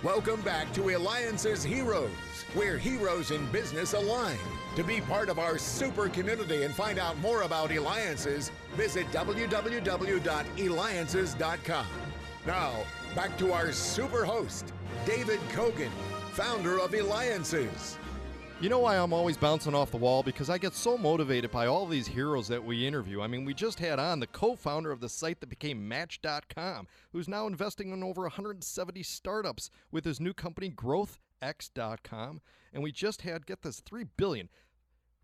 Welcome back to Eliances Heroes, where heroes in business align. To be part of our super community and find out more about Eliances, visit www.Eliances.com. Now, back to our super host, David Kogan, founder of Eliances. You know why I'm always bouncing off the wall? Because I get so motivated by all these heroes that we interview. I mean, we just had on the co-founder of the site that became Match.com, who's now investing in over 170 startups with his new company, GrowthX.com. And we just had, get this, $3 billion.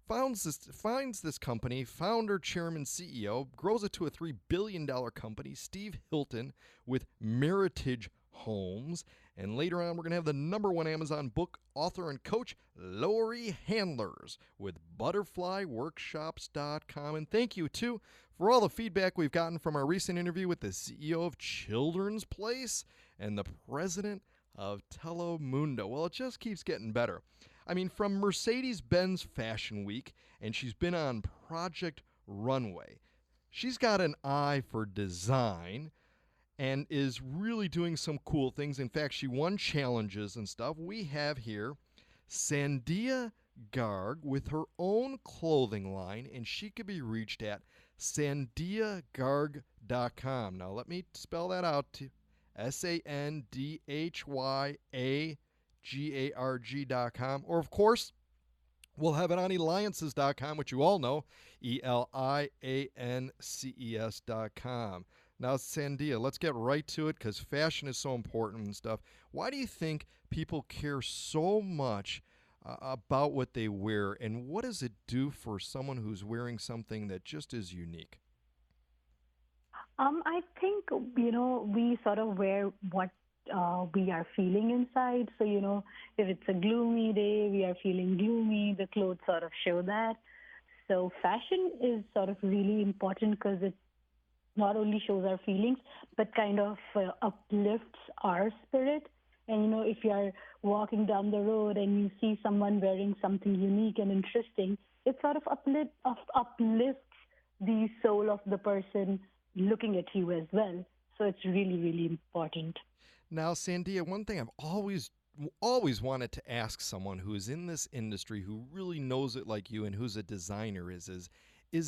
Finds this company, founder, chairman, CEO, grows it to a $3 billion company, Steve Hilton with Meritage Homes. And later on, we're going to have the #1 Amazon book author and coach, Lori Handlers, with ButterflyWorkshops.com. And thank you, too, for all the feedback we've gotten from our recent interview with the CEO of Children's Place and the president of Telemundo. Well, it just keeps getting better. I mean, from Mercedes-Benz Fashion Week, and she's been on Project Runway. She's got an eye for design and is really doing some cool things. In fact, she won challenges and stuff. We have here Sandhya Garg with her own clothing line, and she could be reached at sandhyagarg.com. Now, let me spell that out to SANDHYAGARG.com. Or, of course, we'll have it on Eliances.com, which you all know, ELIANCES.com. Now, Sandhya, let's get right to it because fashion is so important and stuff. Why do you think people care so much about what they wear, and what does it do for someone who's wearing something that just is unique? I think, we sort of wear what we are feeling inside. So, if it's a gloomy day, we are feeling gloomy, the clothes sort of show that. So fashion is sort of really important because it not only shows our feelings, but kind of uplifts our spirit. And, if you're walking down the road and you see someone wearing something unique and interesting, it sort of uplifts the soul of the person looking at you as well. So it's really, really important. Now, Sandhya, one thing I've always wanted to ask someone who is in this industry, who really knows it like you and who's a designer is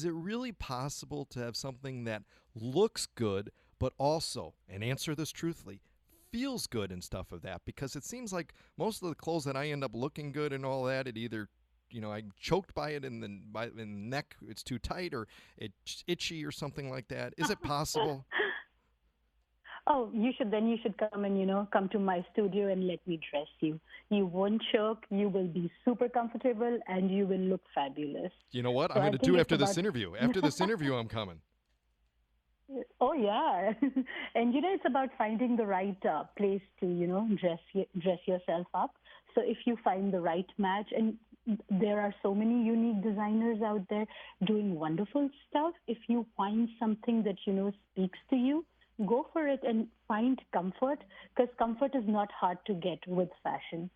it really possible to have something that looks good, but also, and answer this truthfully, feels good and stuff of that? Because it seems like most of the clothes that I end up looking good and all that, it either, I'm choked by it in the neck, it's too tight, or it's itchy or something like that. Is it possible? Oh, you should come and, come to my studio and let me dress you. You won't choke, you will be super comfortable, and you will look fabulous. You know what? I'm going to do after this interview. After this interview, I'm coming. Oh, yeah. And, it's about finding the right place to, dress yourself up. So if you find the right match, and there are so many unique designers out there doing wonderful stuff, if you find something that, speaks to you, go for it and find comfort, because comfort is not hard to get with fashion.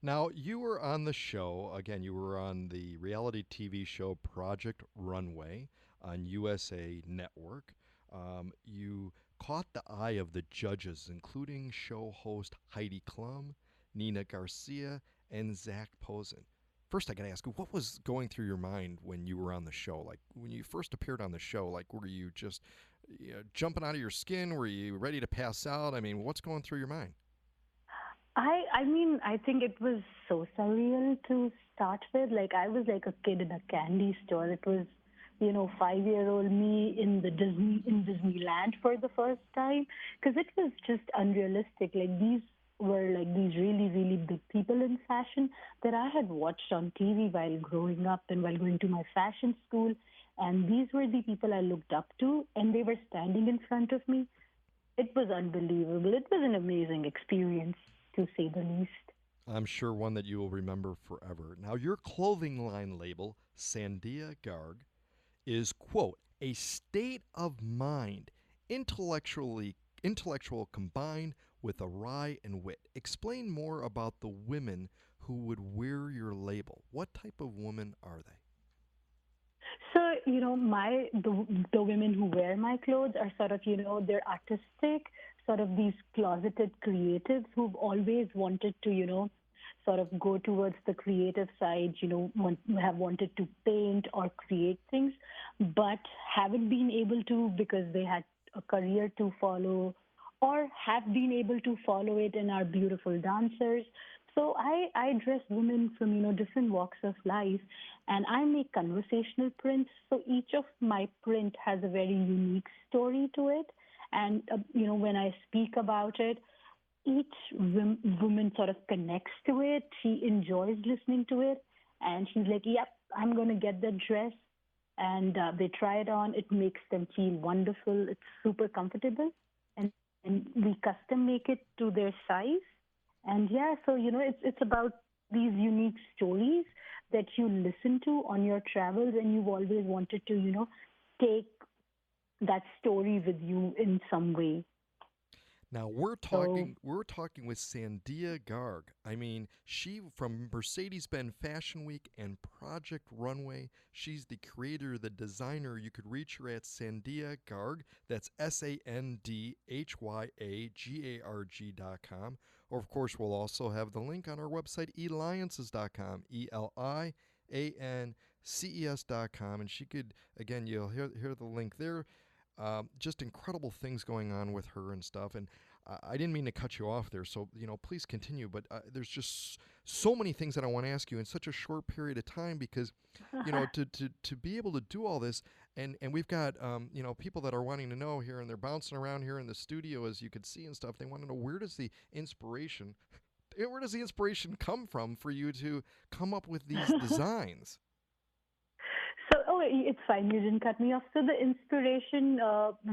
Now, you were on the show, again, you were on the reality TV show Project Runway on USA Network. You caught the eye of the judges, including show host Heidi Klum, Nina Garcia, and Zach Posen. First, I got to ask, what was going through your mind when you were on the show? Like, when you first appeared on the show, like, were you just jumping out of your skin? Were you ready to pass out? I mean, what's going through your mind? I think it was so surreal to start with. Like, I was like a kid in a candy store. It was, 5-year-old me in Disneyland for the first time, because it was just unrealistic. Like, these were like these really, really big people in fashion that I had watched on TV while growing up and while going to my fashion school. And these were the people I looked up to, and they were standing in front of me. It was unbelievable. It was an amazing experience, to say the least. I'm sure one that you will remember forever. Now, your clothing line label, Sandhya Garg, is, quote, a state of mind, intellectual combined with a wry and wit. Explain more about the women who would wear your label. What type of women are they? So, the women who wear my clothes are sort of, they're artistic, sort of these closeted creatives who've always wanted to, sort of go towards the creative side, have wanted to paint or create things, but haven't been able to because they had a career to follow or have been able to follow it and are beautiful dancers. So I dress women from, different walks of life, and I make conversational prints. So each of my print has a very unique story to it. And, when I speak about it, each woman sort of connects to it. She enjoys listening to it. And she's like, yep, I'm going to get that dress. And they try it on. It makes them feel wonderful. It's super comfortable. And we custom make it to their size. And yeah, so it's about these unique stories that you listen to on your travels, and you've always wanted to take that story with you in some way. Now we're So talking with Sandhya Garg. I mean, she from Mercedes-Benz Fashion Week and Project Runway. She's the creator, the designer. You could reach her at Sandhya Garg. That's SandhyaGarg.com. Or of course, we'll also have the link on our website, Eliances.com. ELIANCES.com. And she could, again, you'll hear the link there. Just incredible things going on with her and stuff. And I didn't mean to cut you off there, so please continue. But there's just so many things that I want to ask you in such a short period of time because to be able to do all this, and we've got people that are wanting to know here, and they're bouncing around here in the studio as you could see and stuff. They want to know where does the inspiration come from for you to come up with these designs? So, it's fine. You didn't cut me off. So the inspiration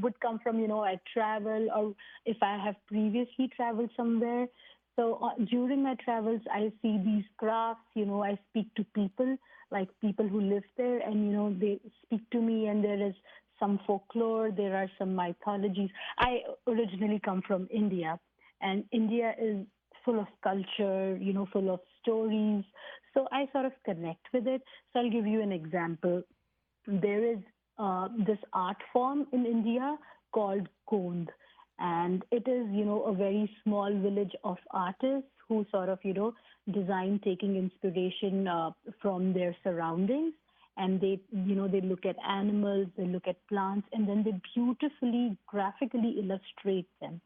would come from, I travel or if I have previously traveled somewhere. So during my travels, I see these crafts, I speak to people, like people who live there, and, they speak to me, and there is some folklore, there are some mythologies. I originally come from India, and India is full of culture, full of stories. So I sort of connect with it. So I'll give you an example. There is this art form in India called Gond, and it is, a very small village of artists who sort of, design taking inspiration from their surroundings. And they look at animals, they look at plants, and then they beautifully, graphically illustrate them.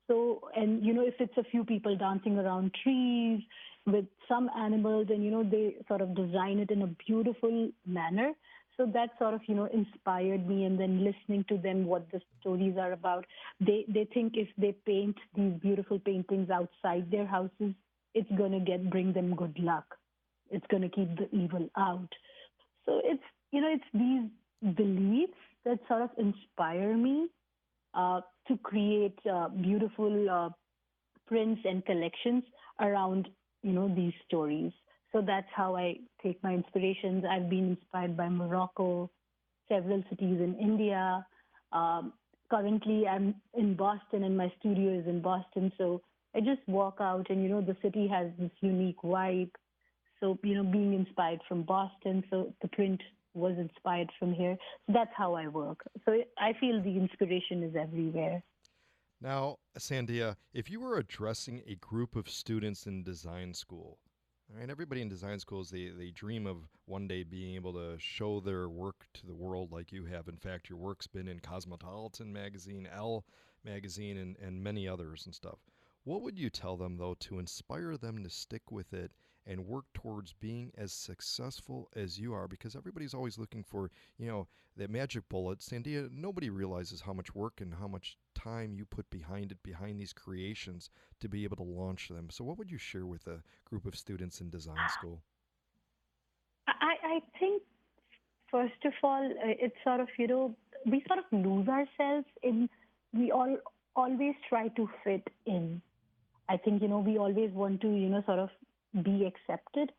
So, and if it's a few people dancing around trees with some animals, and they sort of design it in a beautiful manner. So that sort of inspired me. And then listening to them, what the stories are about, they think if they paint these beautiful paintings outside their houses, it's gonna bring them good luck. It's gonna keep the evil out. So it's these beliefs that sort of inspire me to create beautiful prints and collections around these stories. So that's how I take my inspirations. I've been inspired by Morocco, several cities in India. Currently, I'm in Boston, and my studio is in Boston. So I just walk out, and the city has this unique vibe. So being inspired from Boston, so the print was inspired from here. So that's how I work. So I feel the inspiration is everywhere. Now, Sandhya, if you were addressing a group of students in design school, all right, everybody in design schools, they dream of one day being able to show their work to the world like you have. In fact, your work's been in Cosmopolitan magazine, Elle magazine, and many others and stuff. What would you tell them, though, to inspire them to stick with it and work towards being as successful as you are? Because everybody's always looking for, that magic bullet. Sandhya, nobody realizes how much work and how much time you put behind it, behind these creations to be able to launch them. So what would you share with a group of students in design school? I think, first of all, it's sort of, we sort of lose ourselves in, we all always try to fit in. I think, we always want to, sort of be accepted.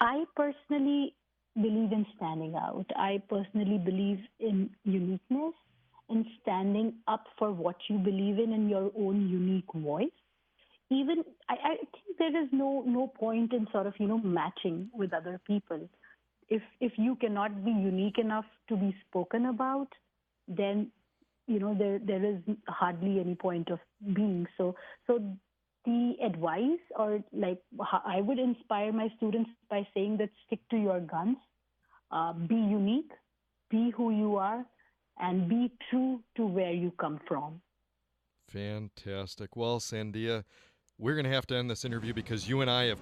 I personally believe in standing out. I personally believe in uniqueness and standing up for what you believe in your own unique voice. Even I think there is no point in sort of matching with other people. if you cannot be unique enough to be spoken about, then there is hardly any point of being. So the advice, or like I would inspire my students by saying that stick to your guns, be unique, be who you are, and be true to where you come from. Fantastic. Well, Sandhya, we're going to have to end this interview because you and I you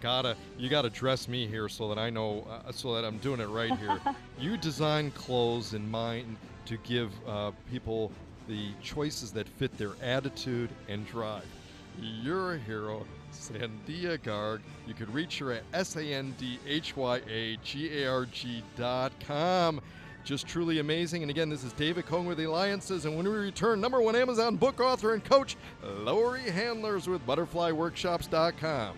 got to dress me here so that I know, so that I'm doing it right here. You design clothes in mind to give people the choices that fit their attitude and drive. You're a hero, Sandhya Garg. You could reach her at SandhyaGarg.com. Just truly amazing. And again, this is David Cohn with Eliances. And when we return, #1 Amazon book author and coach, Lori Handlers with ButterflyWorkshops.com.